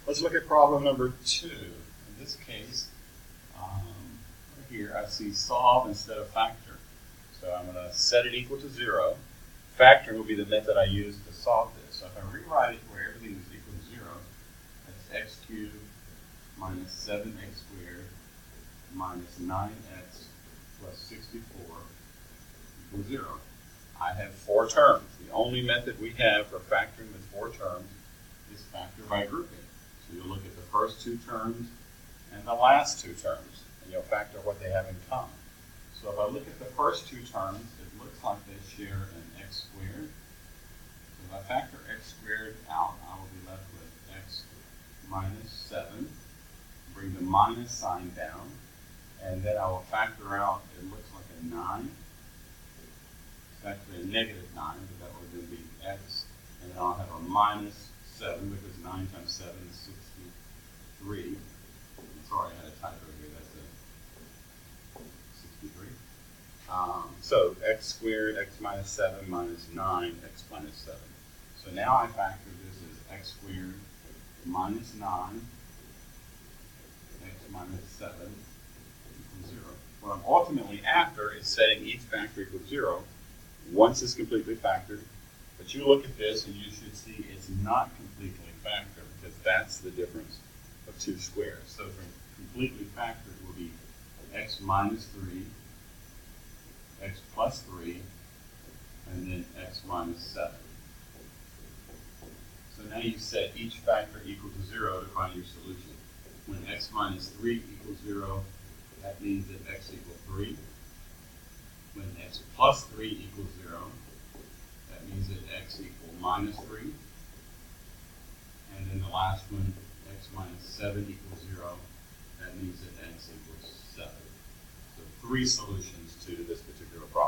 Let's look at problem number 2. In this case, right here I see solve instead of factor. So I'm going to set it equal to 0. Factoring will be the method I use to solve this. So if I rewrite it where everything is equal to 0, that's x cubed minus 7x squared minus 9x plus 64 equals 0. I have 4 terms. The only method we have for factoring with 4 terms is factor by grouping. So you'll look at the first 2 terms and the last 2 terms, and you'll factor what they have in common. So if I look at the first 2 terms, it looks like they share an x squared. So if I factor x squared out, I will be left with x minus 7. Bring the minus sign down, and then I will factor out, it looks like a 9. It's actually a negative 9, but that would then be x. And then I'll have a minus 7, because 9 times 7 is 63. I'm sorry, I had a typo here. That's a 63. So x squared, x minus 7 minus 9, x minus 7. So now I factor this as x squared minus 9, x minus 7 equals 0. What I'm ultimately after is setting each factor equal to 0 once it's completely factored. But you look at this and you should see it's not completely factored, because that's the difference of 2 squares. So for completely factored will be x minus 3, x plus 3, and then x minus 7. So now you set each factor equal to 0 to find your solution. When x minus 3 equals 0, that means that x equals 3. When x plus 3 equals 0, that means that x equals minus 3. And then the last one, x minus 7 equals 0, that means that x equals 7. So 3 solutions to this particular problem.